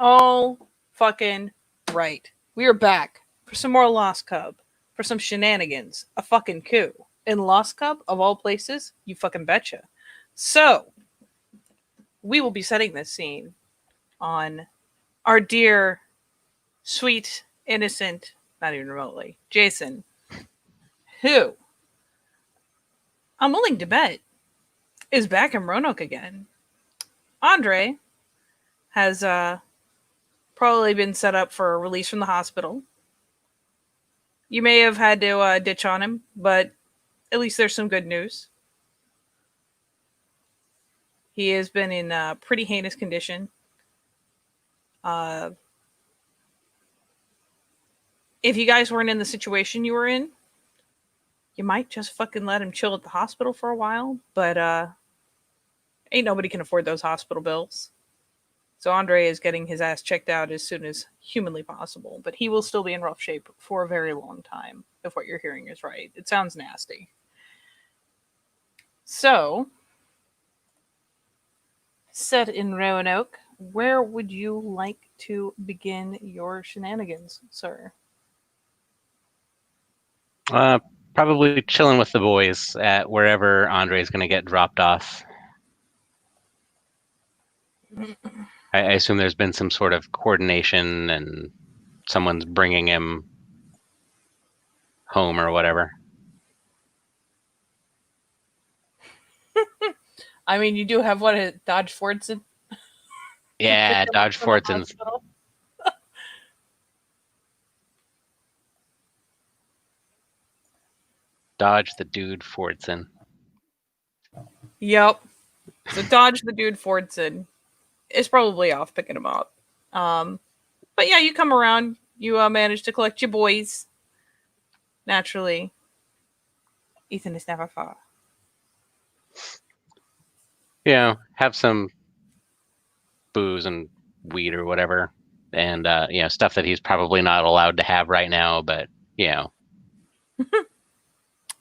All fucking right. We are back for some more Lost Cub, for some shenanigans, a fucking coup. In Lost Cub, of all places, you fucking betcha. So, we will be setting this scene on our dear, sweet, innocent, not even remotely, Jason, who, I'm willing to bet, is back in Roanoke again. Andre has probably been set up for a release from the hospital. You may have had to ditch on him, but at least there's some good news. He has been in pretty heinous condition. If you guys weren't in the situation you were in, you might just fucking let him chill at the hospital for a while, but ain't nobody can afford those hospital bills. So Andre is getting his ass checked out as soon as humanly possible, but he will still be in rough shape for a very long time, if what you're hearing is right. It sounds nasty. So, set in Roanoke, where would you like to begin your shenanigans, sir? Probably chilling with the boys at wherever Andre's going to get dropped off. I assume there's been some sort of coordination and someone's bringing him home or whatever. I mean, you do have what, a Dodge Fordson? Yeah, Dodge Fordson's. Dodge the dude Fordson. Yep. So Dodge the dude Fordson is probably off picking him up. But yeah, you come around. You manage to collect your boys. Naturally, Ethan is never far. Yeah, have some booze and weed or whatever, and stuff that he's probably not allowed to have right now. But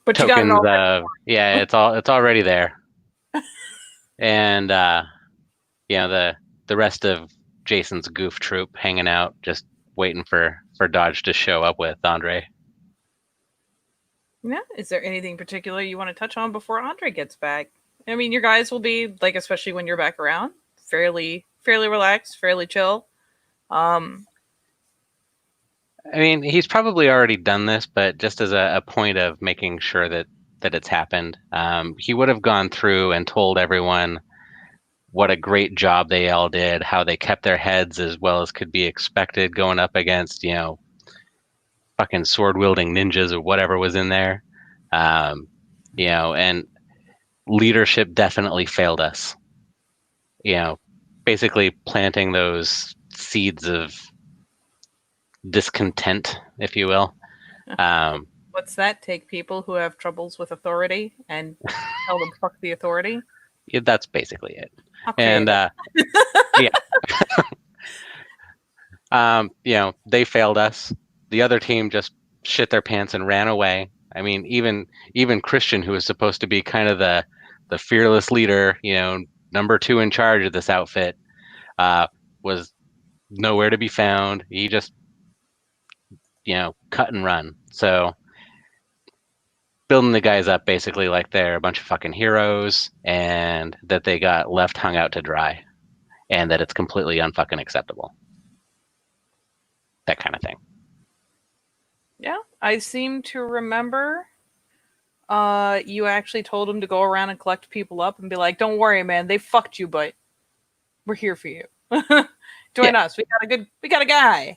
but tokens. You got it all it's already there. And the rest of Jason's goof troop hanging out, just waiting for Dodge to show up with Andre. Yeah. Is there anything particular you want to touch on before Andre gets back? I mean, your guys will be, like, especially when you're back around, fairly relaxed, fairly chill. I mean, he's probably already done this, but just as a point of making sure that it's happened, he would have gone through and told everyone what a great job they all did, how they kept their heads as well as could be expected going up against, fucking sword-wielding ninjas or whatever was in there. And leadership definitely failed us. Basically planting those seeds of discontent, if you will. What's that? Take people who have troubles with authority and tell them fuck the authority? Yeah, that's basically it. Okay. And they failed us. The other team just shit their pants and ran away. I mean, even Christian, who was supposed to be kind of the fearless leader, number 2 in charge of this outfit, was nowhere to be found. He just, cut and run. So building the guys up basically like they're a bunch of fucking heroes and that they got left hung out to dry and that it's completely unfucking acceptable. That kind of thing. Yeah, I seem to remember you actually told him to go around and collect people up and be like, don't worry, man, they fucked you, but we're here for you. Join us. We got a guy.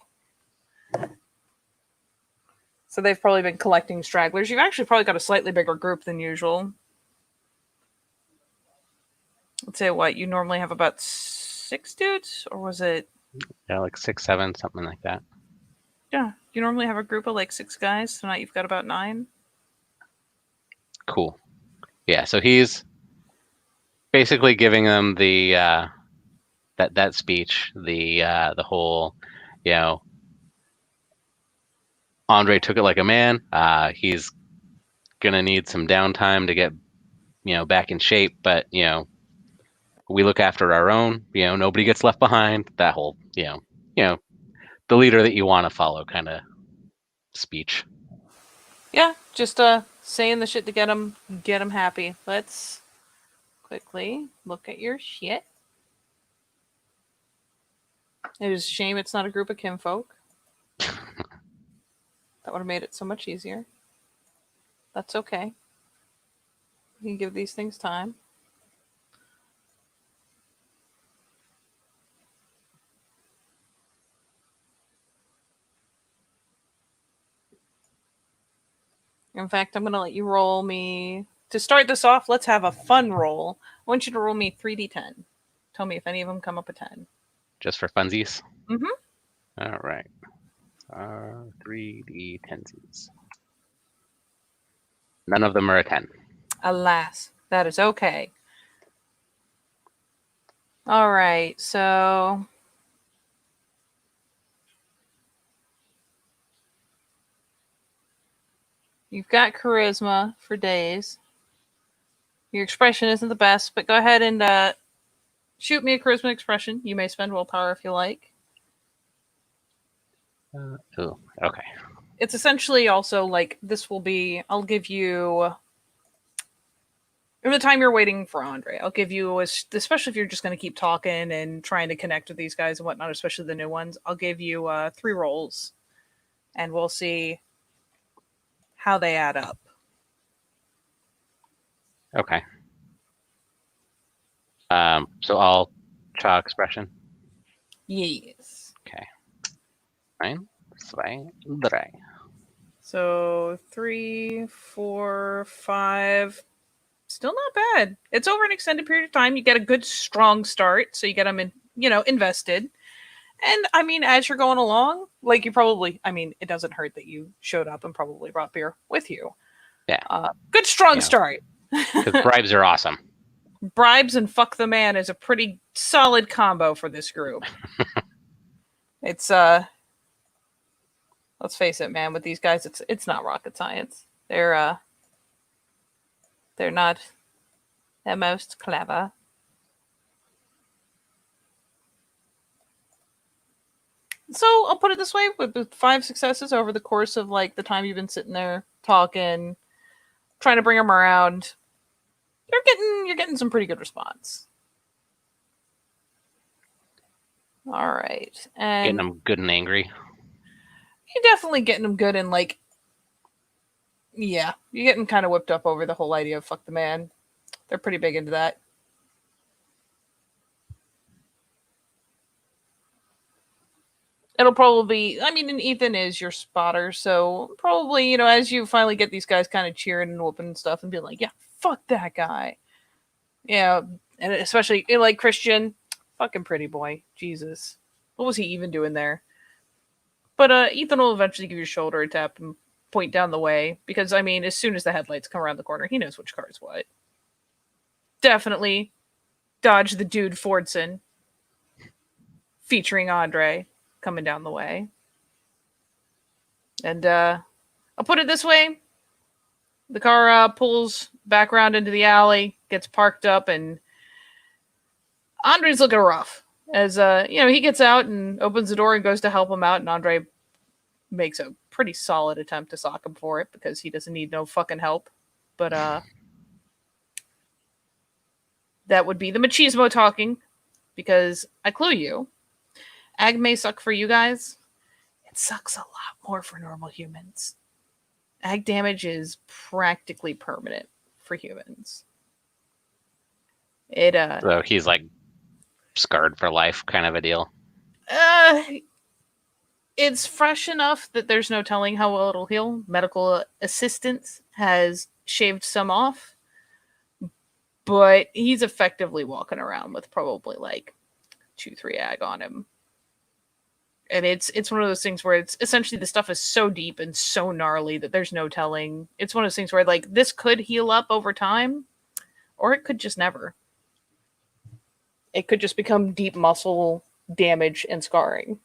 So they've probably been collecting stragglers. You've actually probably got a slightly bigger group than usual. Let's say what, you normally have about 6 dudes, or was it? Yeah, like 6, 7, something like that. Yeah, you normally have a group of like 6 guys. Tonight you've got about 9. Cool. Yeah, so he's basically giving them the that speech, the whole, Andre took it like a man. He's gonna need some downtime to get, back in shape, but we look after our own. Nobody gets left behind. That whole, the leader that you want to follow kind of speech. Yeah, just saying the shit to get them happy. Let's quickly look at your shit. It is a shame it's not a group of kinfolk. That would have made it so much easier. That's okay. We can give these things time. In fact, I'm going to let you roll me. To start this off, let's have a fun roll. I want you to roll me 3d10. Tell me if any of them come up a 10. Just for funsies? Mm-hmm. All right. 3D tensies. None of them are a 10. Alas, that is okay. All right, so you've got charisma for days. Your expression isn't the best, but go ahead and shoot me a charisma expression. You may spend willpower if you like. Oh, okay. It's essentially also like this will be. I'll give you. In the time you're waiting for Andre, I'll give you, especially if you're just going to keep talking and trying to connect with these guys and whatnot, especially the new ones, I'll give you 3 rolls and we'll see how they add up. Okay. So all Cha expression? Yes. Okay. 1, 2, 3. So 3, 4, 5. Still not bad. It's over an extended period of time. You get a good, strong start, so you get them invested. And I mean, as you're going along, like you probably, I mean, it doesn't hurt that you showed up and probably brought beer with you. Yeah. Good, strong start. Because bribes are awesome. Bribes and fuck the man is a pretty solid combo for this group. It's let's face it, man, with these guys it's not rocket science. They're not the most clever. So I'll put it this way: with 5 successes over the course of like the time you've been sitting there talking, trying to bring them around, you're getting some pretty good response. All right, and Getting them good and angry. you're definitely getting them good and like, yeah, you're getting kind of whipped up over the whole idea of fuck the man. They're pretty big into that. It'll probably, I mean, and Ethan is your spotter, so probably, as you finally get these guys kind of cheering and whooping and stuff and being like, yeah, fuck that guy. Yeah, and especially like Christian, fucking pretty boy. Jesus. What was he even doing there? But Ethan will eventually give you a shoulder tap and point down the way, because, I mean, as soon as the headlights come around the corner, he knows which car is what. Definitely dodge the dude Fordson, featuring Andre, coming down the way. And I'll put it this way. The car pulls back around into the alley, gets parked up, and Andre's looking rough. As he gets out and opens the door and goes to help him out, and Andre makes a pretty solid attempt to sock him for it because he doesn't need no fucking help. But that would be the machismo talking, because I clue you. Ag may suck for you guys. It sucks a lot more for normal humans. Ag damage is practically permanent for humans. So he's like scarred for life kind of a deal. It's fresh enough that there's no telling how well it'll heal. Medical assistance has shaved some off, but he's effectively walking around with probably like 2-3 ag on him. And it's one of those things where it's essentially the stuff is so deep and so gnarly that there's no telling. It's one of those things where like this could heal up over time, or it could just never. It could just become deep muscle damage and scarring.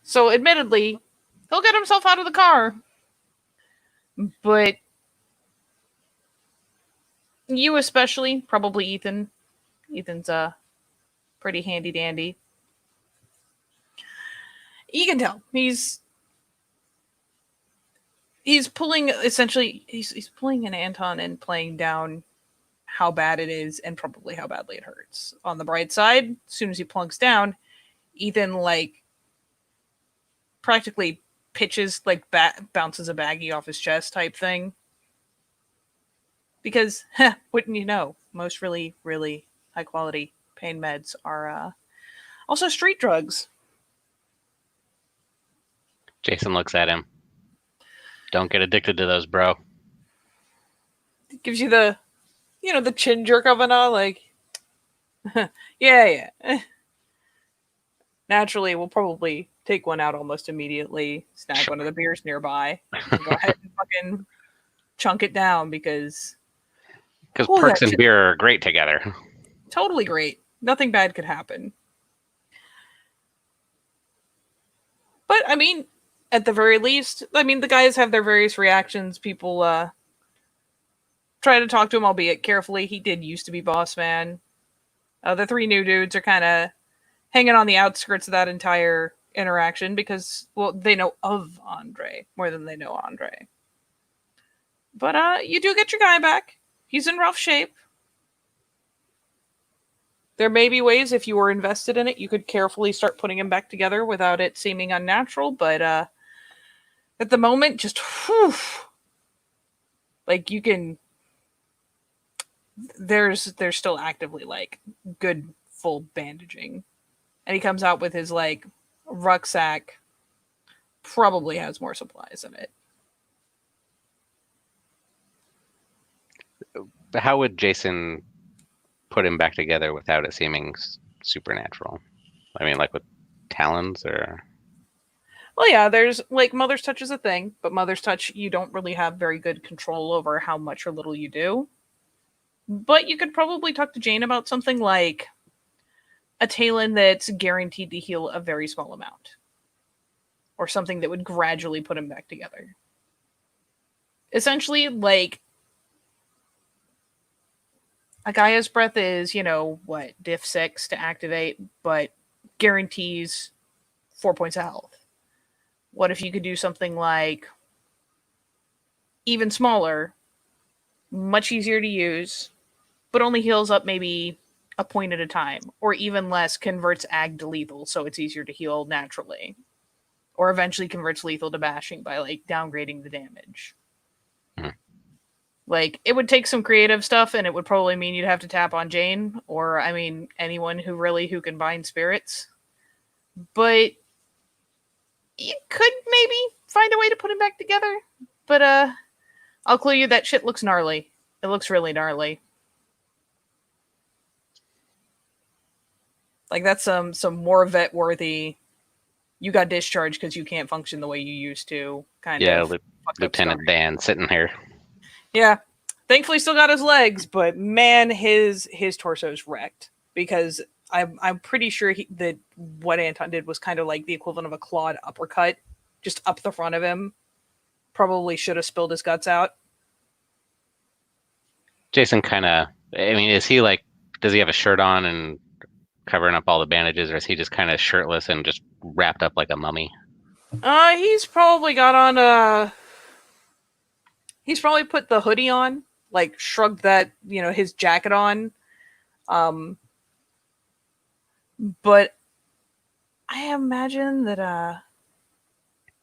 So admittedly, he'll get himself out of the car. But you especially, probably Ethan. Ethan's pretty handy dandy. You can tell he's pulling essentially he's pulling an Anton and playing down how bad it is and probably how badly it hurts. On the bright side, as soon as he plunks down, Ethan like practically pitches like bounces a baggie off his chest type thing. Because wouldn't you know, most really really high quality pain meds are also street drugs. Jason looks at him. Don't get addicted to those, bro. It gives you the chin jerk of an like, yeah. Naturally, we'll probably take one out almost immediately, snag one of the beers nearby, and go ahead and fucking chunk it down because perks and beer are great together. Totally great. Nothing bad could happen. But I mean, at the very least, I mean, the guys have their various reactions. People try to talk to him, albeit carefully. He did used to be boss man. The three new dudes are kind of hanging on the outskirts of that entire interaction because, well, they know of Andre more than they know Andre. But you do get your guy back. He's in rough shape. There may be ways, if you were invested in it, you could carefully start putting him back together without it seeming unnatural, but at the moment, just whew, like you can there's still actively like good full bandaging. And he comes out with his like rucksack, probably has more supplies in it. How would Jason put him back together without it seeming supernatural? I mean, like with talons or? Well, yeah, there's like Mother's Touch is a thing, but Mother's Touch, you don't really have very good control over how much or little you do. But you could probably talk to Jane about something like a talon that's guaranteed to heal a very small amount. Or something that would gradually put him back together. Essentially, like, a Gaia's Breath is, diff 6 to activate, but guarantees 4 points of health. What if you could do something like even smaller, much easier to use, but only heals up maybe a point at a time, or even less, converts ag to lethal, so it's easier to heal naturally, or eventually converts lethal to bashing by like downgrading the damage. Like, it would take some creative stuff, and it would probably mean you'd have to tap on Jane, or, I mean, anyone who can bind spirits. But you could maybe find a way to put him back together. But, I'll clue you that shit looks gnarly. It looks really gnarly. Like, that's some more vet-worthy, you got discharged because you can't function the way you used to, kind of. Yeah, Lieutenant Dan sitting here. Yeah. Thankfully still got his legs, but man, his torso's wrecked. Because I'm pretty sure that what Anton did was kind of like the equivalent of a clawed uppercut, just up the front of him. Probably should have spilled his guts out. Jason kind of, I mean, is he like, does he have a shirt on and covering up all the bandages, or is he just kind of shirtless and just wrapped up like a mummy? He's probably got on he's probably put the hoodie on, like shrugged that, his jacket on. But I imagine that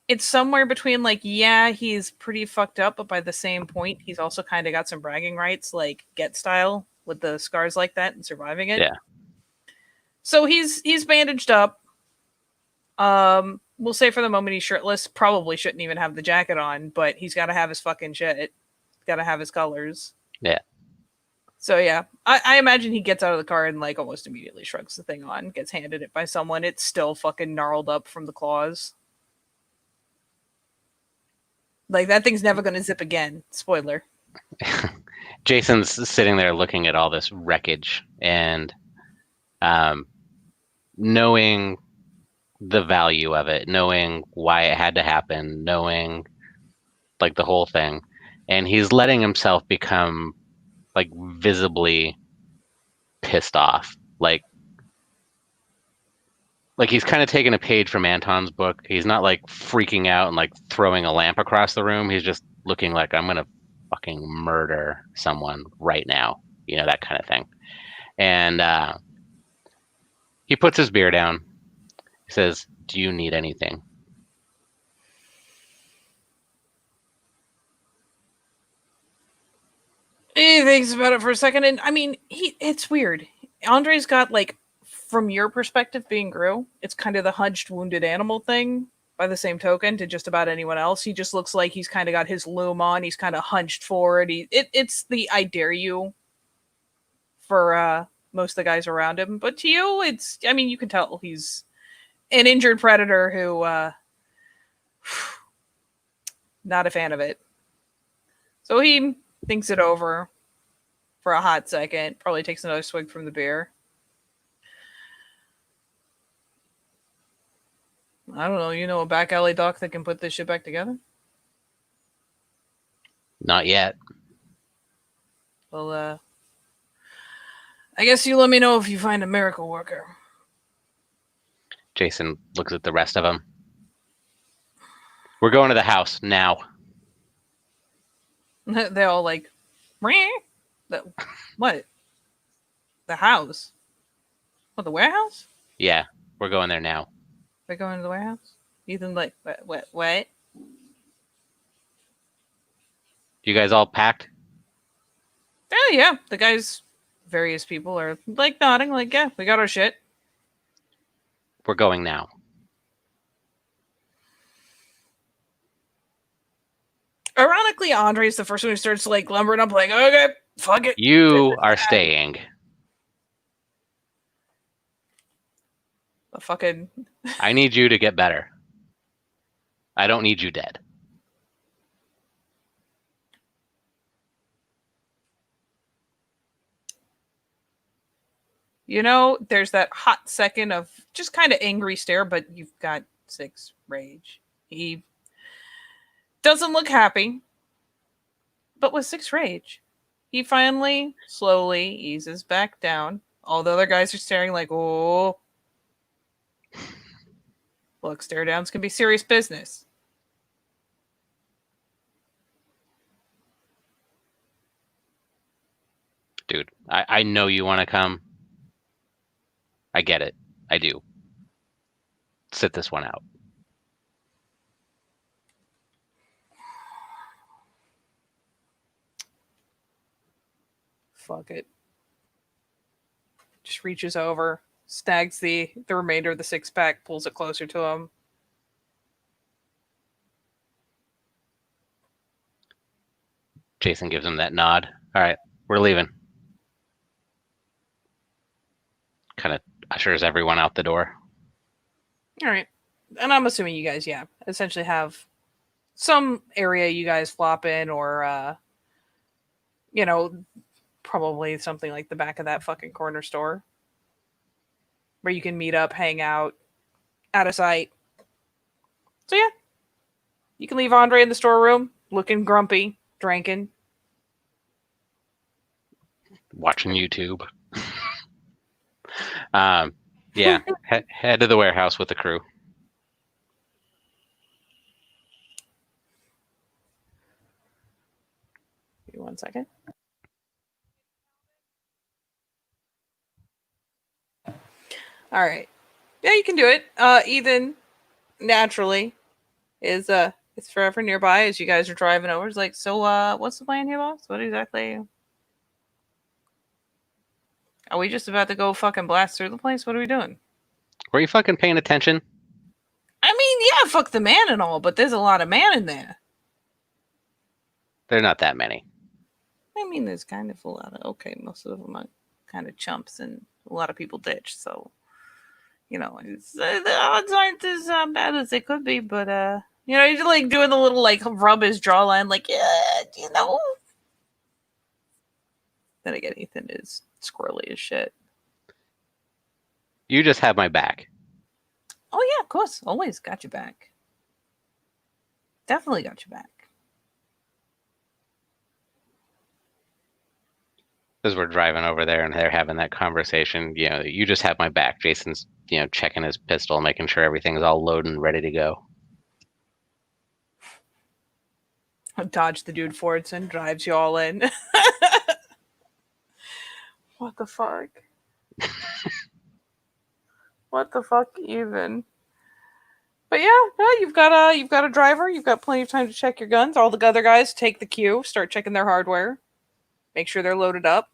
it's somewhere between like, yeah, he's pretty fucked up, but by the same point, he's also kind of got some bragging rights, like Get style, with the scars like that and surviving it. Yeah. So he's bandaged up. We'll say for the moment he's shirtless. Probably shouldn't even have the jacket on, but he's got to have his fucking shit. Got to have his colors. Yeah. So yeah, I imagine he gets out of the car and like almost immediately shrugs the thing on, gets handed it by someone. It's still fucking gnarled up from the claws. Like, that thing's never going to zip again. Spoiler. Jason's sitting there looking at all this wreckage and knowing the value of it, knowing why it had to happen, knowing like the whole thing. And he's letting himself become like visibly pissed off. Like, like he's kind of taking a page from Anton's book. He's not like freaking out and like throwing a lamp across the room. He's just looking like I'm gonna fucking murder someone right now. You know, that kind of thing. And he puts his beer down. He says, "Do you need anything?" He thinks about it for a second, and I mean, it's weird. Andre's got like, from your perspective, being Gru, it's kind of the hunched, wounded animal thing. By the same token, to just about anyone else, he just looks like he's kind of got his loom on. He's kind of hunched forward. It's the "I dare you" for most of the guys around him. But to you, it's, I mean, you can tell he's an injured predator who, not a fan of it. So he thinks it over for a hot second, probably takes another swig from the beer. I don't know, you know a back alley doc that can put this shit back together? Not yet. Well, I guess you let me know if you find a miracle worker. Jason looks at the rest of them. We're going to the house now. They all like, what? The house? What, the warehouse? Yeah, we're going there now. They're going to the warehouse? Ethan, like, what? You guys all packed? Yeah. The guys, various people are like nodding, like, yeah, we got our shit. We're going now. Ironically, Andre's the first one who starts like lumbering up, like, okay, fuck it. You are staying. The fucking. I need you to get better. I don't need you dead. You know, there's that hot second of just kind of angry stare, but you've got 6 rage. He doesn't look happy, but with 6 rage, he finally slowly eases back down. All the other guys are staring like, oh. Look, stare downs can be serious business. Dude, I know you want to come. I get it. I do. Sit this one out. Fuck it. Just reaches over, snags the remainder of the 6-pack, pulls it closer to him. Jason gives him that nod. All right, we're leaving. Kind of ushers everyone out the door. All right. And I'm assuming you guys, yeah, essentially have some area you guys flop in, or, you know, probably something like the back of that fucking corner store where you can meet up, hang out, out of sight. So, yeah, you can leave Andre in the storeroom looking grumpy, drinking. Watching YouTube. Yeah, head to the warehouse with the crew. Give me 1 second. All right. Yeah, you can do it. Ethan, naturally, is it's forever nearby as you guys are driving over. It's like, so what's the plan here, boss? What exactly? Are we just about to go fucking blast through the place? What are we doing? Were you fucking paying attention? I mean, yeah, fuck the man and all, but there's a lot of man in there. There's not that many. I mean, there's kind of a lot of, okay, most of them are kind of chumps and a lot of people ditch, so, you know, the odds aren't as bad as they could be, but, you know, he's like doing the little, like, rub his jawline, like, yeah, you know. Then again, Ethan is squirrely as shit. You just have my back. Oh, yeah, of course. Always got your back. Definitely got your back. as we're driving over there and they're having that conversation, you just have my back. Jason's, checking his pistol, making sure everything's all loaded and ready to go. Dodge the dude Fordson drives you all in. What the fuck? What the fuck even? But yeah, no, you've got a driver. You've got plenty of time to check your guns. All the other guys take the cue, start checking their hardware, make sure they're loaded up.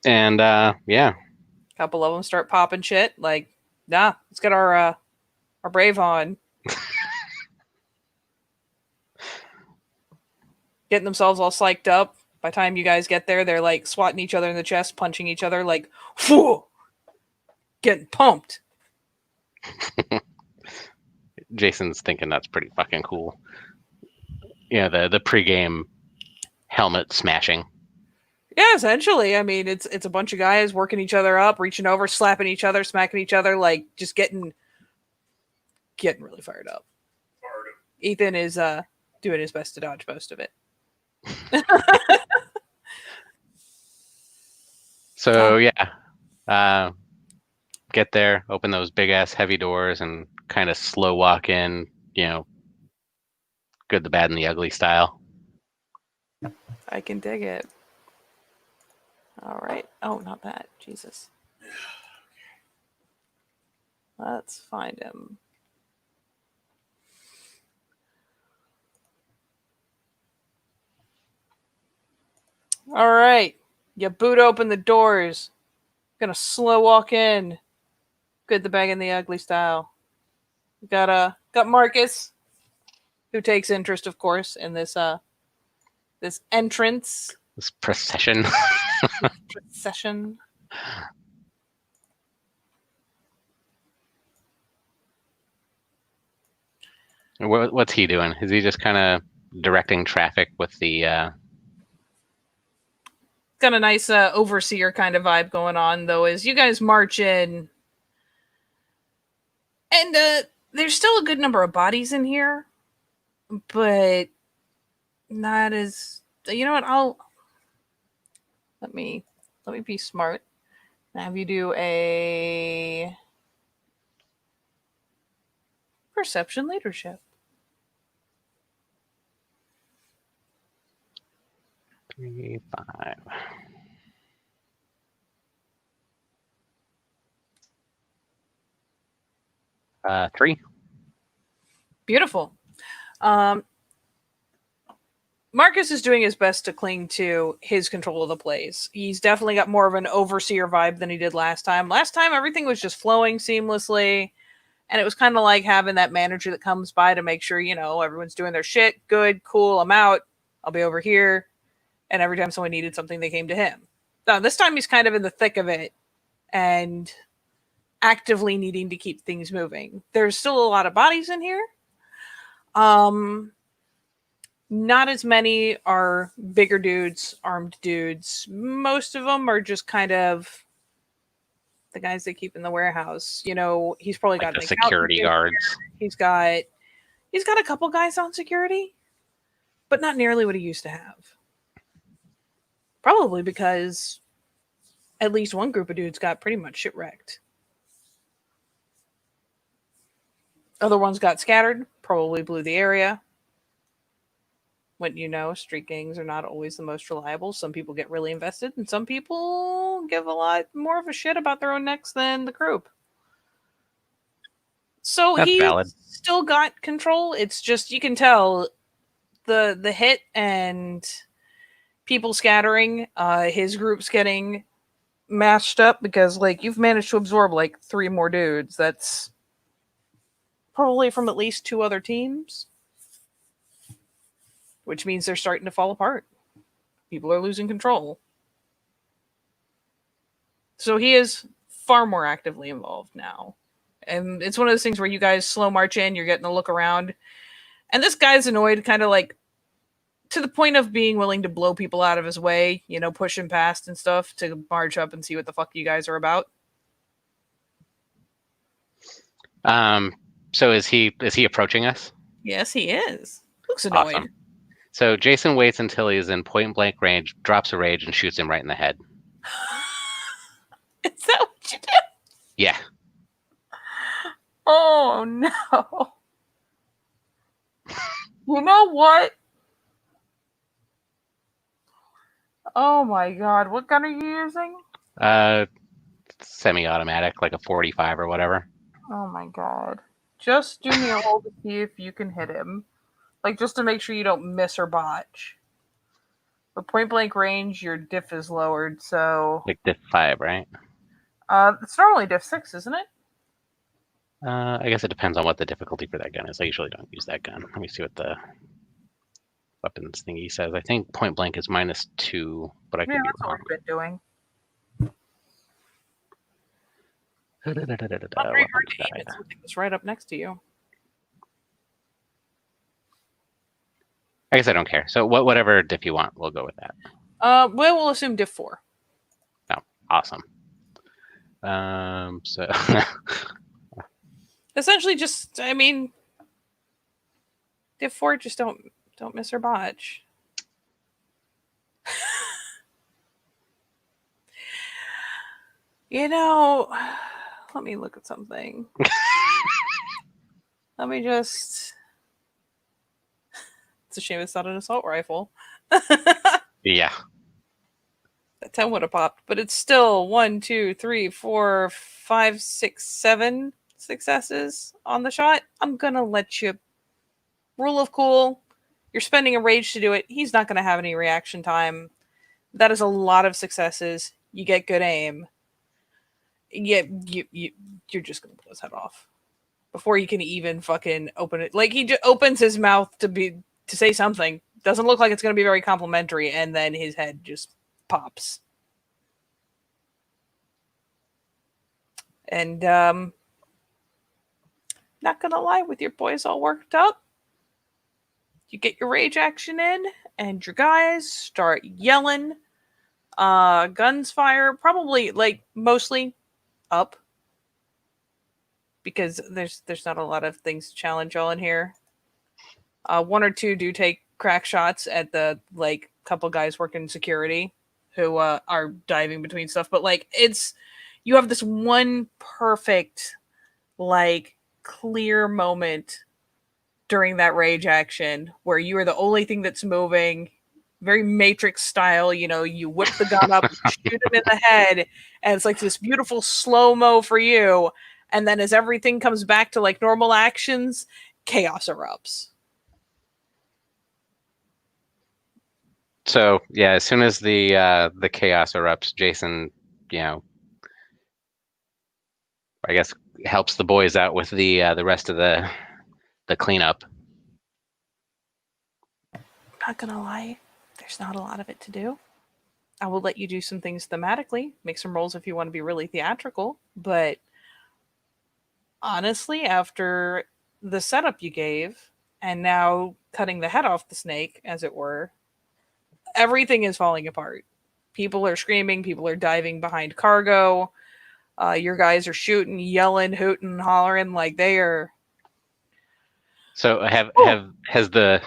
And yeah, A couple of them start popping shit. Like, nah, let's get our Brave on. Getting themselves all psyched up. By the time you guys get there, they're like swatting each other in the chest, punching each other, like, whew, getting pumped. Jason's thinking that's pretty fucking cool. The pregame helmet smashing. Yeah, essentially. I mean, it's a bunch of guys working each other up, reaching over, slapping each other, smacking each other, like just getting really fired up. Ethan is doing his best to dodge most of it. So yeah, get there, open those big ass heavy doors, and kind of slow walk in. Good, the bad, and the ugly style. I can dig it. All right. Oh, not that. Jesus. Let's find him. All right. You boot open the doors. Gonna slow walk in. Good, the bag, and the ugly style. Got Marcus, who takes interest, of course, in this entrance. This procession. Procession. What's he doing? Is he just kind of directing traffic with the? Got a nice overseer kind of vibe going on, though, as you guys march in, and there's still a good number of bodies in here, but not as. You know what? Let me be smart. Have you do a perception leadership. 3, 5. 3. Beautiful. Marcus is doing his best to cling to his control of the place. He's definitely got more of an overseer vibe than he did last time. Last time, everything was just flowing seamlessly, and it was kind of like having that manager that comes by to make sure, everyone's doing their shit. Good, cool, I'm out. I'll be over here. And every time someone needed something, they came to him. Now, this time he's kind of in the thick of it and actively needing to keep things moving. There's still a lot of bodies in here. Not as many are bigger dudes, armed dudes. Most of them are just kind of the guys they keep in the warehouse. He's probably got the security guards. He's got a couple guys on security, but not nearly what he used to have. Probably because at least one group of dudes got pretty much shit wrecked. Other ones got scattered, probably blew the area. Wouldn't you know, street gangs are not always the most reliable. Some people get really invested, and some people give a lot more of a shit about their own necks than the group. So That's he's valid. Still got control. It's just, you can tell the hit and people scattering, his group's getting mashed up because, you've managed to absorb, 3 more dudes. That's probably from at least 2 other teams, which means they're starting to fall apart. People are losing control. So he is far more actively involved now. And it's one of those things where you guys slow march in, you're getting a look around. And this guy's annoyed, kind of to the point of being willing to blow people out of his way, pushing past and stuff to march up and see what the fuck you guys are about. So is he approaching us? Yes, he is. Looks annoyed. Awesome. So Jason waits until he's in point blank range, drops a rage, and shoots him right in the head. Is that what you do? Yeah. Oh no. You know what? Oh my god. What gun are you using? Semi-automatic, like a 45 or whatever. Oh my god. Just do me a roll to see if you can hit him. Like, just to make sure you don't miss or botch. But point blank range, your diff is lowered, so. Like diff 5, right? It's normally diff 6, isn't it? I guess it depends on what the difficulty for that gun is. I usually don't use that gun. Let me see what the weapons thingy says. I think point blank is -2, but I Yeah, could be that's what wrong. we've been doing. Not very hard Weapons to aim guide. at something that's right up next to you. I guess I don't care. So whatever diff you want, we'll go with that. Well, we'll assume diff 4. Oh, awesome. So Essentially, just, I mean, diff 4, just don't miss or botch. You know, let me look at something. Let me just. It's a shame it's not an assault rifle. yeah. That 10 would have popped, but it's still 1, 2, 3, 4, 5, 6, 7 successes on the shot. I'm gonna let you. Rule of cool. You're spending a rage to do it. He's not gonna have any reaction time. That is a lot of successes. You get good aim. Yeah, you're just gonna blow his head off before you can even fucking open it. Like, he just opens his mouth to say something. Doesn't look like it's gonna be very complimentary, and then his head just pops. And not gonna lie, with your boys all worked up, you get your rage action in, and your guys start yelling. Guns fire, probably like mostly up, because there's not a lot of things to challenge y'all in here. One or two do take crack shots at the like couple guys working security who are diving between stuff, but like you have this one perfect like clear moment during that rage action where you are the only thing that's moving, very Matrix style. You whip the gun up, shoot him in the head, and it's like this beautiful slow-mo for you. And then as everything comes back to like normal actions, chaos erupts. So yeah, as soon as the chaos erupts, Jason, I guess helps the boys out with the rest of the cleanup. Not gonna lie, there's not a lot of it to do. I will let you do some things thematically, make some rolls if you want to be really theatrical, but honestly, after the setup you gave, and now cutting the head off the snake, as it were, everything is falling apart. People are screaming, people are diving behind cargo. Your guys are shooting, yelling, hooting, hollering like they are. So has the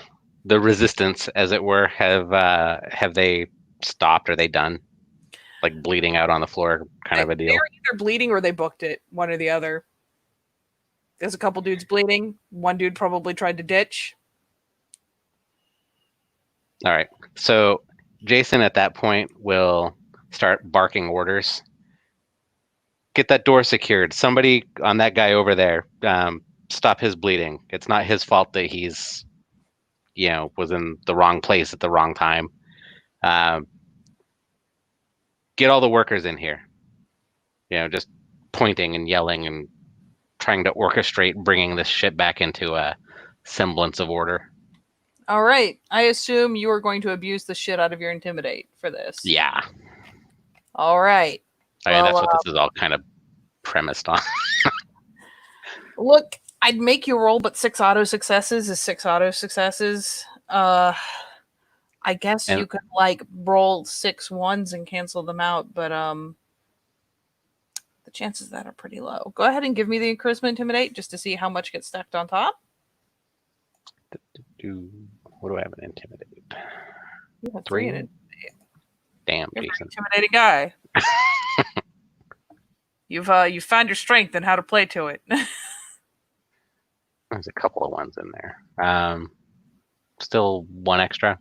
resistance, as it were, have they stopped? Are they done? Like bleeding out on the floor, kind of a deal. They're either bleeding or they booked it, one or the other. There's a couple dudes bleeding. One dude probably tried to ditch. All right. So Jason at that point will start barking orders. Get that door secured. Somebody on that guy over there. Stop his bleeding. It's not his fault that he's, was in the wrong place at the wrong time. Get all the workers in here. Just pointing and yelling and trying to orchestrate bringing this shit back into a semblance of order. All right. I assume you are going to abuse the shit out of your intimidate for this. Yeah. All right. I mean, that's what this is all kind of premised on. Look, I'd make you roll, but 6 auto successes is 6 auto successes. I guess you could like roll 6 ones and cancel them out, but the chances of that are pretty low. Go ahead and give me the charisma intimidate just to see how much gets stacked on top. What do I have in intimidate? You have 3? three in it. Damn, You're a very Jason. intimidating guy. You've found your strength and how to play to it. There's a couple of ones in there. Still 1 extra.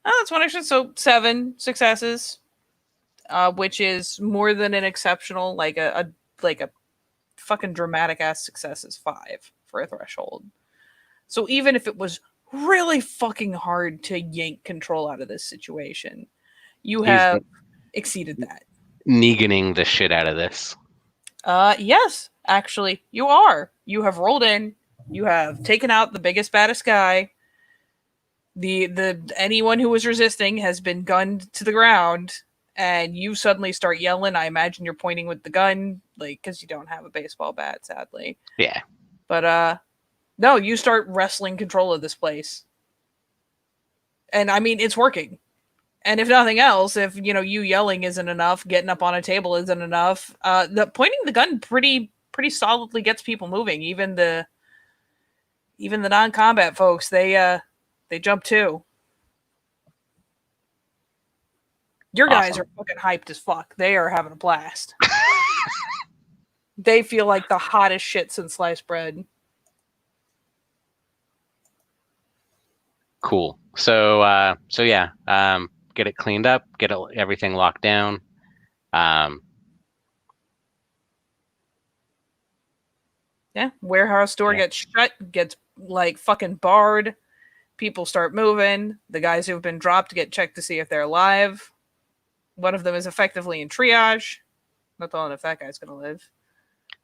Oh, that's one extra. So 7 successes, which is more than an exceptional, like a fucking dramatic ass success is 5 for a threshold. So even if it was really fucking hard to yank control out of this situation, you He's have exceeded that. Neganing the shit out of this. Yes, actually, you are. You have rolled in. You have taken out the biggest, baddest guy. The anyone who was resisting has been gunned to the ground, and you suddenly start yelling. I imagine you're pointing with the gun, like because you don't have a baseball bat, sadly. Yeah. But no, you start wrestling control of this place, and I mean it's working. And if nothing else, if you yelling isn't enough, getting up on a table isn't enough, the pointing the gun pretty solidly gets people moving. Even the non-combat folks, they jump too. Your guys Awesome. are fucking hyped as fuck. They are having a blast. They feel like the hottest shit since sliced bread. Cool. So yeah, get it cleaned up, get everything locked down. Yeah, warehouse door gets shut, gets like fucking barred. People start moving. The guys who've been dropped get checked to see if they're alive. One of them is effectively in triage. Not knowing if that guy's gonna live.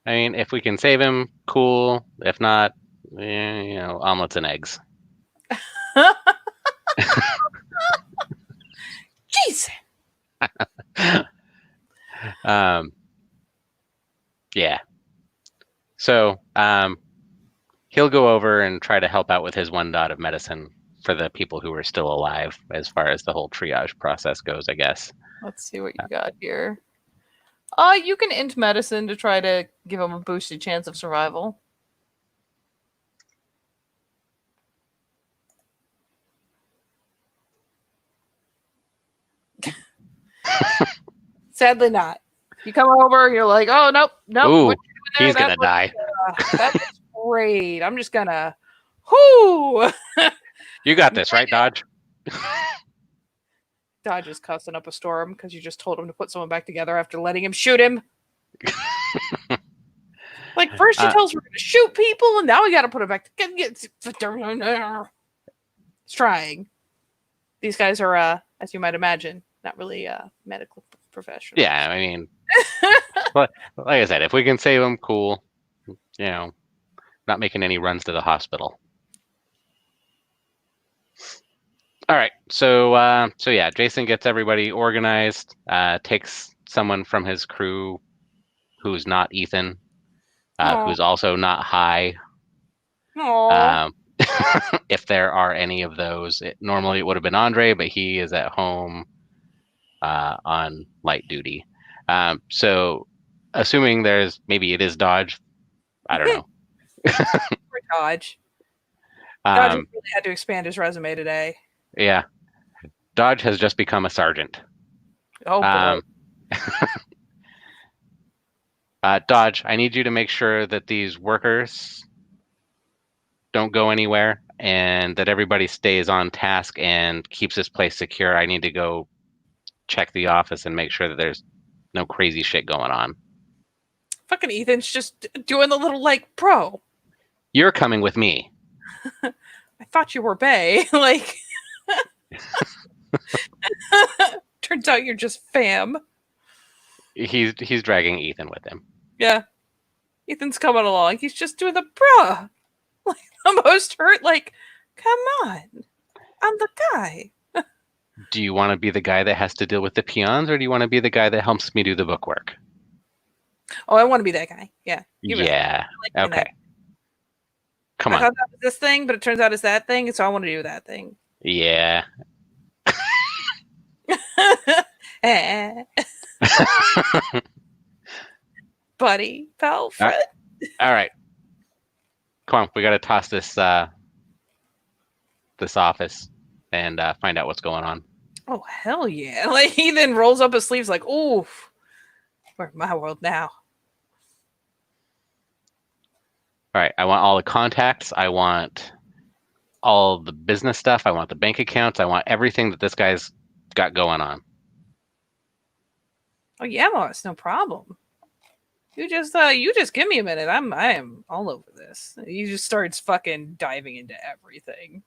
I mean, if we can save him, cool. If not, omelets and eggs. Jeez. Yeah. So he'll go over and try to help out with his 1 dot of medicine for the people who are still alive, as far as the whole triage process goes, I guess. Let's see what you got here. You can int medicine to try to give him a boosted chance of survival. Sadly not. You come over, you're like, oh nope. Ooh, what you doing there? he's gonna die. That is great. I'm just gonna whoo. You got this, right, Dodge? Dodge is cussing up a storm because you just told him to put someone back together after letting him shoot him. Like first he tells we're gonna shoot people, and now we gotta put it back together. He's trying. These guys are, as you might imagine, not really medical professionals. Yeah, I mean, like I said, if we can save him, cool. Not making any runs to the hospital. All right, so yeah, Jason gets everybody organized, takes someone from his crew who's not Ethan, who's also not high. If there are any of those, normally it would have been Andre, but he is at home on light duty. So assuming maybe it is Dodge, I don't know. Poor Dodge. Dodge really had to expand his resume today. Yeah. Dodge has just become a sergeant. Oh, boy. Dodge, I need you to make sure that these workers don't go anywhere and that everybody stays on task and keeps this place secure. I need to go check the office and make sure that there's no crazy shit going on. Fucking Ethan's just doing the little, like, bro. You're coming with me. I thought you were bae. Like, turns out you're just fam. He's dragging Ethan with him. Yeah. Ethan's coming along. He's just doing the bruh. Like, the most hurt, like, come on. I'm the guy. Do you want to be the guy that has to deal with the peons, or do you want to be the guy that helps me do the bookwork? Oh, I want to be that guy. Yeah. Yeah. Like okay. Come on. I thought that was this thing, but it turns out it's that thing, so I want to do that thing. Yeah. Buddy, pal, friend. All right. Come on, we got to toss this this office and find out what's going on. Oh hell yeah! Like he then rolls up his sleeves, like, "Oof, we're in my world now." All right, I want all the contacts. I want all the business stuff. I want the bank accounts. I want everything that this guy's got going on. Oh yeah, boss, no problem. You just give me a minute. I am all over this. He just starts fucking diving into everything.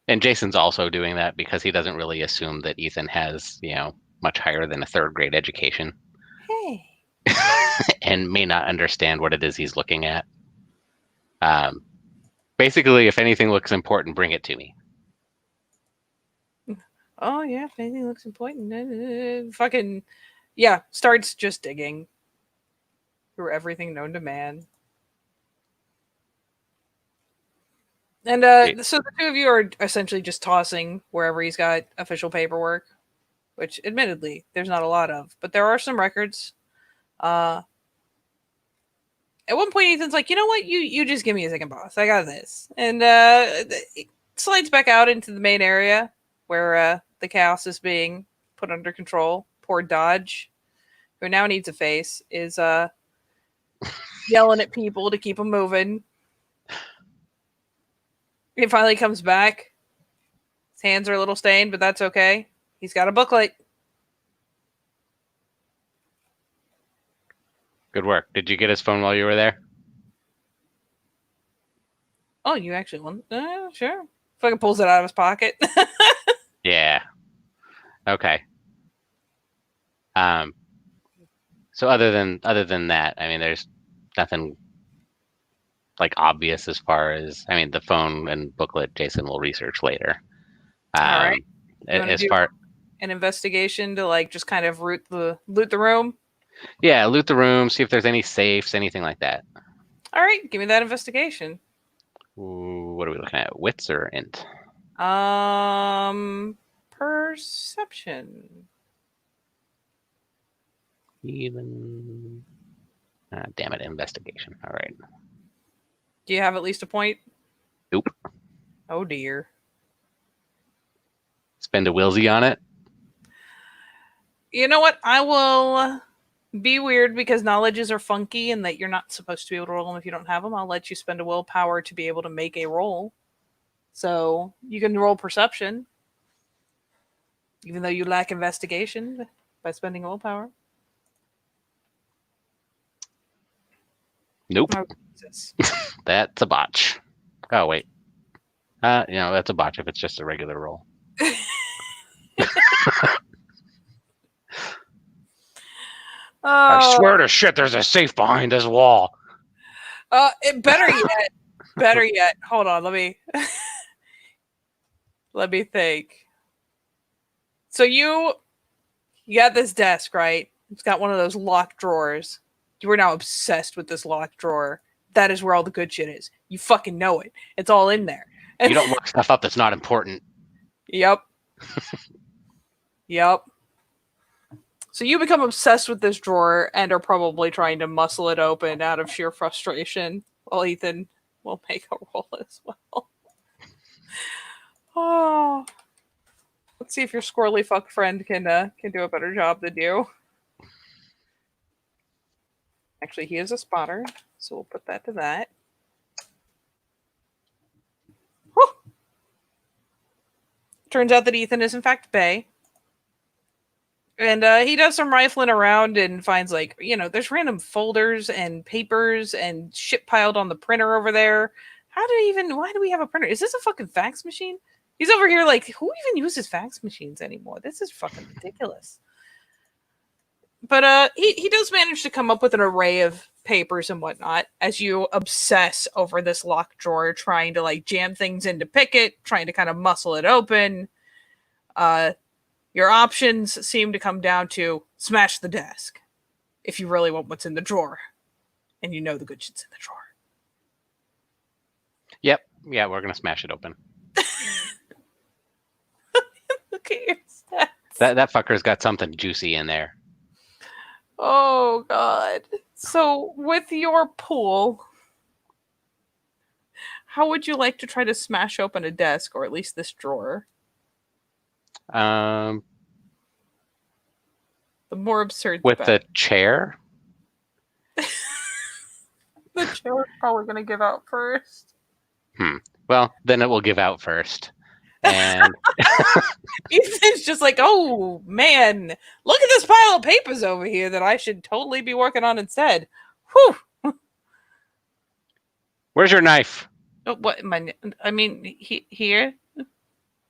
And Jason's also doing that because he doesn't really assume that Ethan has, much higher than a third grade education Hey. and may not understand what it is he's looking at. Um, basically, if anything looks important, bring it to me. Oh yeah, if anything looks important, fucking yeah, starts just digging through everything known to man. And so the two of you are essentially just tossing wherever he's got official paperwork, which admittedly there's not a lot of, but there are some records. At one point, Ethan's like, "You know what? You just give me a second, boss. I got this." And it slides back out into the main area where the chaos is being put under control. Poor Dodge, who now needs a face, is yelling at people to keep them moving. He finally comes back. His hands are a little stained, but that's okay. He's got a booklet. Good work. Did you get his phone while you were there? Oh, you actually want? Sure. Fucking pulls it out of his pocket. Yeah. Okay. So other than that, I mean, there's nothing like obvious as far as, I mean, the phone and booklet Jason will research later. All right. You want to As do far, an investigation to like just kind of loot the room? yeah, loot the room, see if there's any safes, anything like that. All right, give me that investigation. Ooh, what are we looking at? Wits or int? Perception. Even. Damn it, investigation. All right. Do you have at least a point? Nope. Oh dear. Spend a willsy on it. You know what? I will be weird because knowledges are funky and that you're not supposed to be able to roll them if you don't have them. I'll let you spend a willpower to be able to make a roll. So you can roll perception, even though you lack investigation by spending willpower. Nope. Oh, Jesus. That's a botch. Oh wait. That's a botch if it's just a regular roll. I swear to shit, there's a safe behind this wall. Better yet. Hold on, let me think. So you got this desk, right? It's got one of those locked drawers. You are now obsessed with this locked drawer. That is where all the good shit is. You fucking know it. It's all in there. You don't look stuff up that's not important. Yep. Yep. So you become obsessed with this drawer and are probably trying to muscle it open out of sheer frustration. While Ethan will make a roll as well. Oh, let's see if your squirrely fuck friend can do a better job than you. Actually, he is a spotter, so we'll put that to that. Whew. Turns out that Ethan is in fact Bay. And he does some rifling around and finds there's random folders and papers and shit piled on the printer over there. Why do we have a printer? Is this a fucking fax machine? He's over here like, who even uses fax machines anymore? This is fucking ridiculous. But he does manage to come up with an array of papers and whatnot as you obsess over this locked drawer, trying to like jam things in to pick it, trying to kind of muscle it open. Your options seem to come down to smash the desk if you really want what's in the drawer and you know the good shit's in the drawer. Yep. Yeah, we're going to smash it open. Look at your stats. That fucker's got something juicy in there. Oh, God. So, with your pool, how would you like to try to smash open a desk, or at least this drawer? Um, The more absurd, the with better. the chair. The chair is probably going to give out first. Well, then it will give out first. And Ethan's just like, oh man, look at this pile of papers over here that I should totally be working on instead. Whew. where's your knife? Oh, what? I mean, here. Give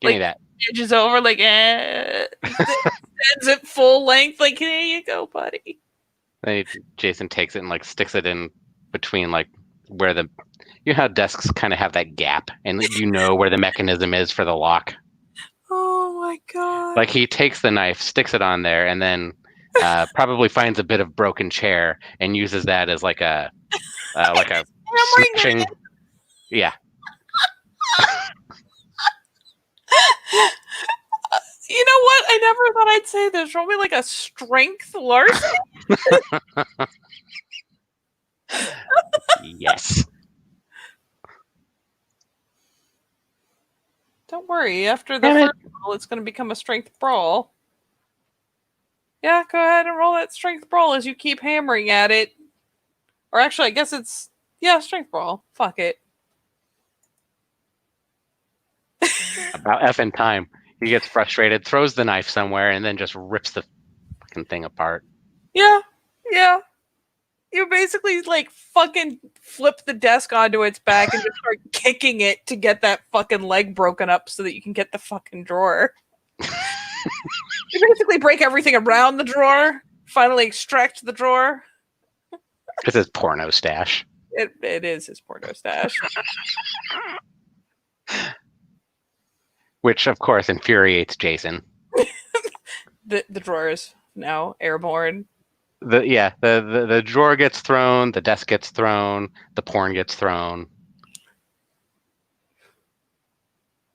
me Like, that. edges over, like, extends it full length. Like, here you go, buddy. Then Jason takes it and like sticks it in between like where the you know how desks kind of have that gap, and you know where the mechanism is for the lock. Oh my god! Like he takes the knife, sticks it on there, and then probably finds a bit of broken chair and uses that as like a smashing. Yeah. You know what? I never thought I'd say this. Roll me like a strength larceny. Yes. Don't worry. After the first roll, it's going to become a strength brawl. Yeah, go ahead and roll that strength brawl as you keep hammering at it. Or actually, I guess it's strength brawl. Fuck it. About effing time. He gets frustrated, throws the knife somewhere, and then just rips the fucking thing apart. Yeah. You basically like fucking flip the desk onto its back and just start kicking it to get that fucking leg broken up so that you can get the fucking drawer. You basically break everything around the drawer, finally extract the drawer. It's his porno stash. It is his porno stash. Which, of course, infuriates Jason. The drawer is now airborne. The drawer gets thrown, the desk gets thrown, the porn gets thrown.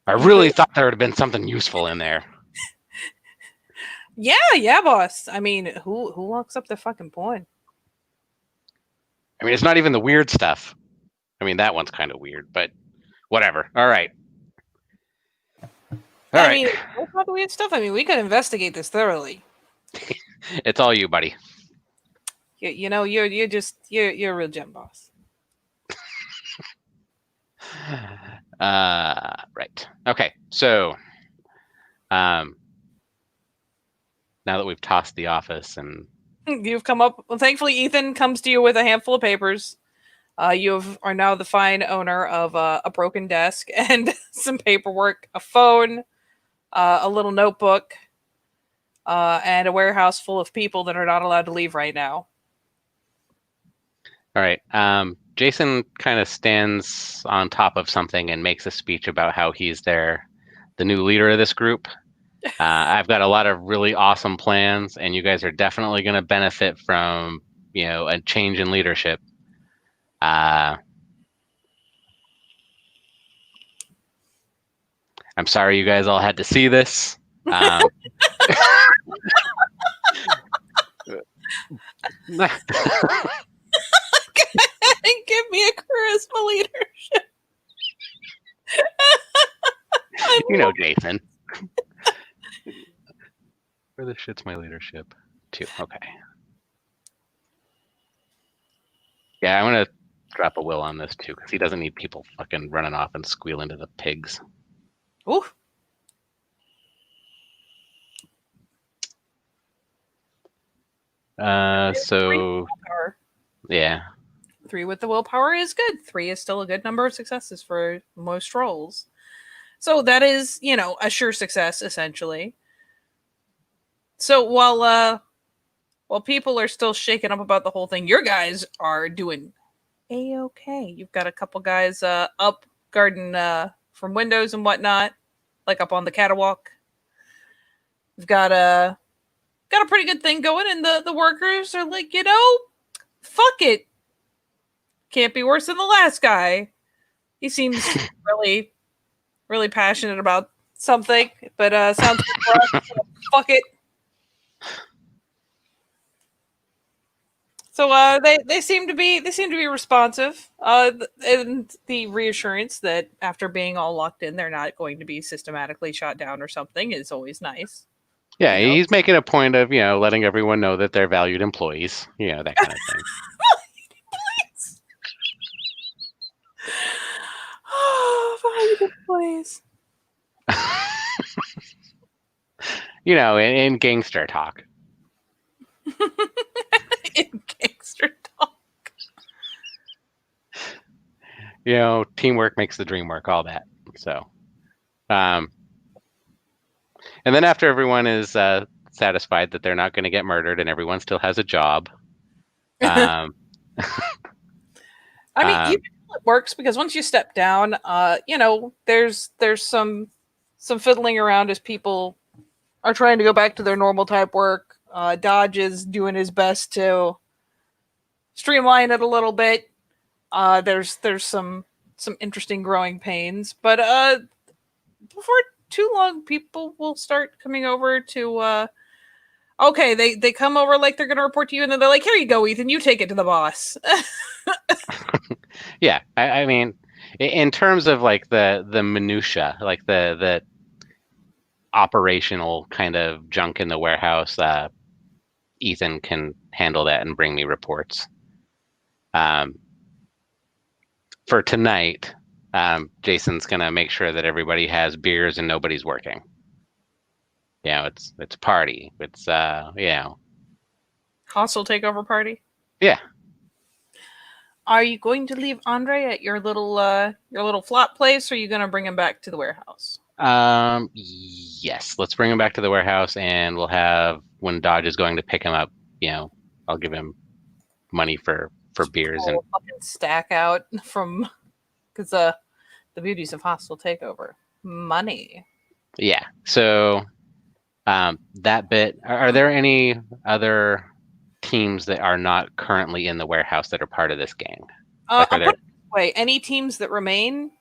I really thought there would have been something useful in there. Yeah, boss. I mean, who locks up the fucking porn? I mean, it's not even the weird stuff. I mean, that one's kind of weird, but whatever. All right. I mean, what's not the weird stuff? I mean, we could investigate this thoroughly. It's all you, buddy. You know, you're a real gem boss. Right. Okay. So, now that we've tossed the office and you've come up. Well, thankfully, Ethan comes to you with a handful of papers. You are now the fine owner of a broken desk and some paperwork, a phone, a little notebook, and a warehouse full of people that are not allowed to leave right now. All right. Jason kind of stands on top of something and makes a speech about how he's the new leader of this group. I've got a lot of really awesome plans, and you guys are definitely going to benefit from, a change in leadership. I'm sorry you guys all had to see this. Give me a charisma leadership. Jason. Where the shit's my leadership? 2. Okay. Yeah, I'm gonna drop a will on this too, because he doesn't need people fucking running off and squealing to the pigs. Ooh. Yeah. 3 with the willpower is good. 3 is still a good number of successes for most rolls. So that is, a sure success, essentially. So while people are still shaken up about the whole thing, your guys are doing A-okay. You've got a couple guys up guarding from windows and whatnot, like up on the catwalk. You've got a pretty good thing going, and the workers are like, fuck it. Can't be worse than the last guy. He seems really, really passionate about something, but sounds good for us. Fuck it. So they seem to be responsive. And the reassurance that after being all locked in, they're not going to be systematically shot down or something is always nice. Yeah, You know. he's making a point of, letting everyone know that they're valued employees, that kind of thing. Oh, valued employees. In gangster talk. In gangster talk. Teamwork makes the dream work, all that. So, um, and then after everyone is satisfied that they're not going to get murdered and everyone still has a job, um, I mean, even um, if it works because once you step down, there's some fiddling around as people are trying to go back to their normal type work. Dodge is doing his best to streamline it a little bit. There's some interesting growing pains, but before too long, people will start coming over to. Okay, they come over like they're gonna report to you, and then they're like, "Here you go, Ethan. You take it to the boss." yeah, I mean, in terms of like the minutia, like the operational kind of junk in the warehouse, Ethan can handle that and bring me reports. Um, for tonight, Jason's gonna make sure that everybody has beers and nobody's working. It's a party. It's Hostile takeover party. yeah. Are you going to leave Andre at your little flop place, or are you going to bring him back to the warehouse? Yes, let's bring him back to the warehouse, and we'll have when Dodge is going to pick him up. I'll give him money for beers and Pull a fucking stack out from because the beauties of hostile takeover money. yeah. So that bit. Are there any other teams that are not currently in the warehouse that are part of this gang? Like, are I'll there? put it this way: any teams that remain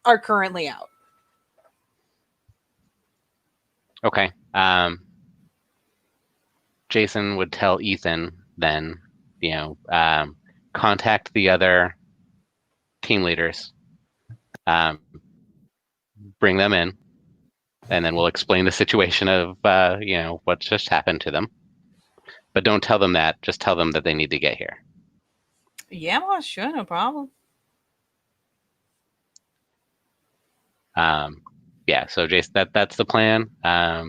are currently out. Okay. Jason would tell Ethan then, contact the other team leaders, um, bring them in, and then we'll explain the situation of, what's just happened to them. But don't tell them that. Just tell them that they need to get here. Yeah, well, sure, no problem. Yeah. So Jason, that's the plan. I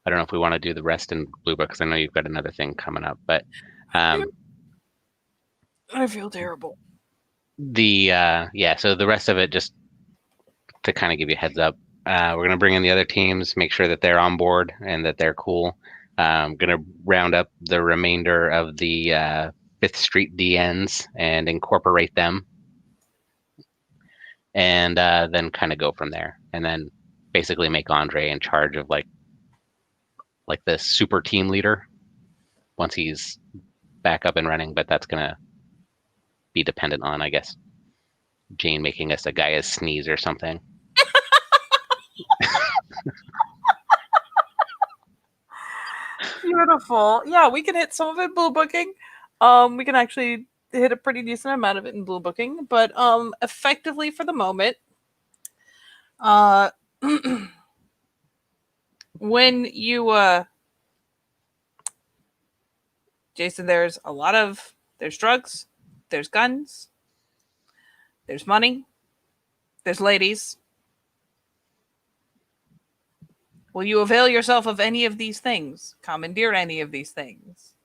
don't know if we want to do the rest in Blue Book because I know you've got another thing coming up, but um, I feel terrible. so the rest of it, just to kind of give you a heads up, we're gonna bring in the other teams, make sure that they're on board and that they're cool. Gonna round up the remainder of the Fifth Street DNs and incorporate them, and then kind of go from there, and then basically make Andre in charge of like the super team leader once he's back up and running. But that's gonna be dependent on, I guess, Jane making us a Gaia's sneeze or something. Beautiful. Yeah, we can hit some of it blue booking. We can actually hit a pretty decent amount of it in blue booking, but effectively for the moment, uh, when you Jason, there's drugs, there's guns, there's money, there's ladies. Will you avail yourself of any of these things? Commandeer any of these things?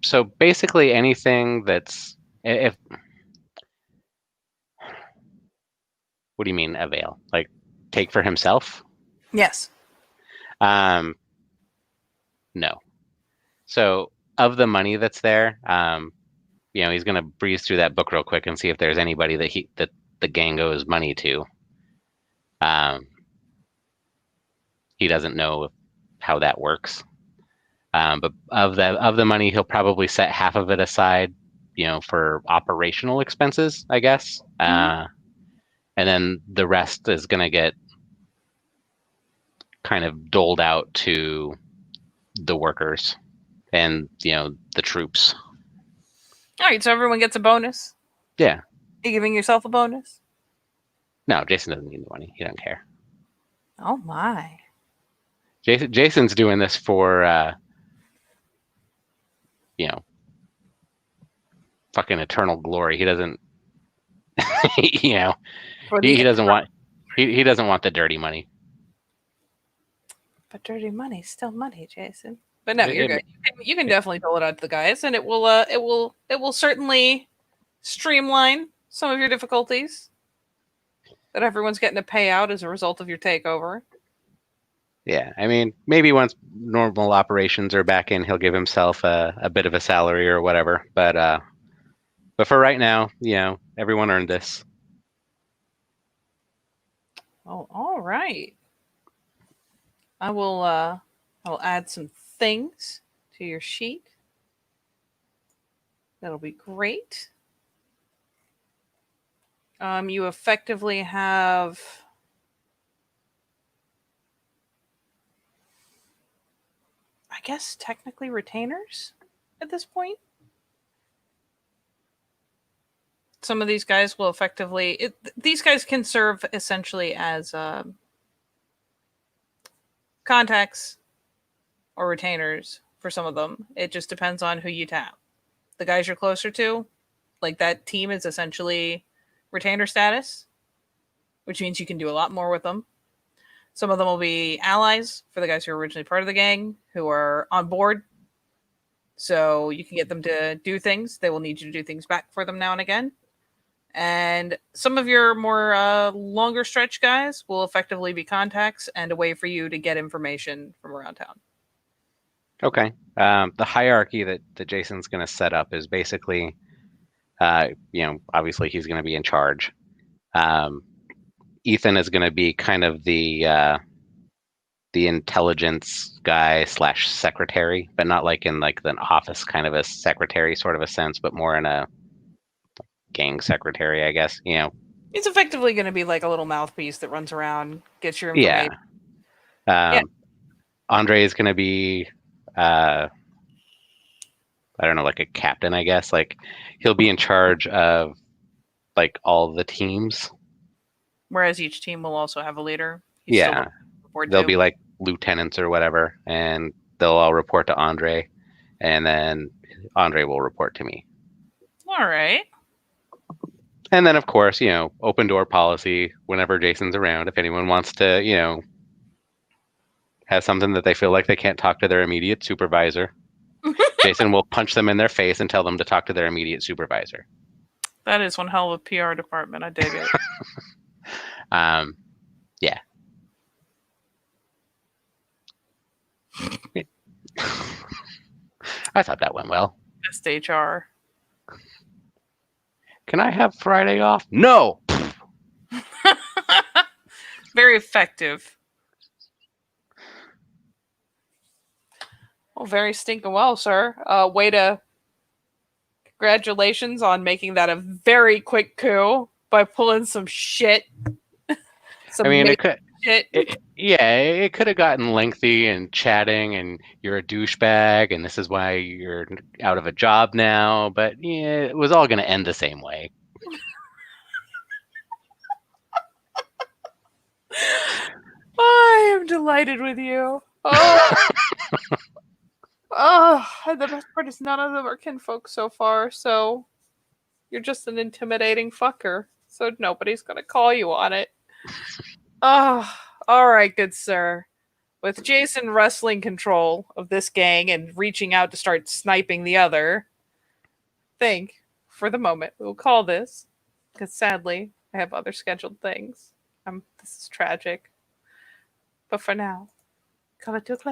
So basically anything that's if what do you mean avail? Like take for himself? Yes. Um, no. So of the money that's there, he's gonna breeze through that book real quick and see if there's anybody that the gang owes money to. Um, he doesn't know how that works. But of the money, he'll probably set half of it aside, for operational expenses, I guess. Mhm. And then the rest is going to get kind of doled out to the workers and the troops. All right, so everyone gets a bonus. Yeah. You giving yourself a bonus? No, Jason doesn't need the money. He don't care. Oh my. Jason's doing this for fucking eternal glory. He doesn't For he the doesn't want he doesn't want the dirty money. But dirty money's still money, Jason. But no, you're It- good. You can definitely dole it out to the guys, and it will certainly streamline some of your difficulties that everyone's getting to pay out as a result of your takeover. Yeah, I mean, maybe once normal operations are back in, he'll give himself a bit of a salary or whatever. But for right now, everyone earned this. Oh, all right. I will add some things to your sheet. That'll be great. You effectively have I guess technically retainers at this point. Some of these guys will effectively these guys can serve essentially as contacts or retainers for some of them. It just depends on who you tap. The guys you're closer to, like that team is essentially retainer status, which means you can do a lot more with them. Some of them will be allies for the guys who are originally part of the gang who are on board. So you can get them to do things. They will need you to do things back for them now and again. And some of your more longer stretch guys will effectively be contacts and a way for you to get information from around town. Okay. The hierarchy that Jason's going to set up is basically, obviously he's going to be in charge. Ethan is going to be kind of the intelligence guy / secretary, but not like in like the office kind of a secretary sort of a sense, but more in a gang secretary, I guess. It's effectively going to be like a little mouthpiece that runs around, gets your Yeah. information. Andre is going to be, I don't know, like a captain, I guess. Like he'll be in charge of like all the teams. Whereas each team will also have a leader. He's Yeah. They'll be like lieutenants or whatever, and they'll all report to Andre, and then Andre will report to me. All right. And then, of course, open door policy whenever Jason's around. If anyone wants to, has something that they feel like they can't talk to their immediate supervisor, Jason will punch them in their face and tell them to talk to their immediate supervisor. That is one hell of a PR department. I dig it. Yeah. I thought that went well. Best HR. Can I have Friday off? No. Very effective. Well, very stinking well, sir. Way to. Congratulations on making that a very quick coup by pulling some shit. I mean, it could. Shit. It could have gotten lengthy and chatting, and you're a douchebag, and this is why you're out of a job now. But yeah, it was all going to end the same way. I am delighted with you. Oh, and the best part is none of them are kinfolk so far, so you're just an intimidating fucker. So nobody's gonna call you on it. Oh, all right, good sir. With Jason wrestling control of this gang and reaching out to start sniping the other, think for the moment we'll call this, because sadly I have other scheduled things. This is tragic. But for now, call it to a close.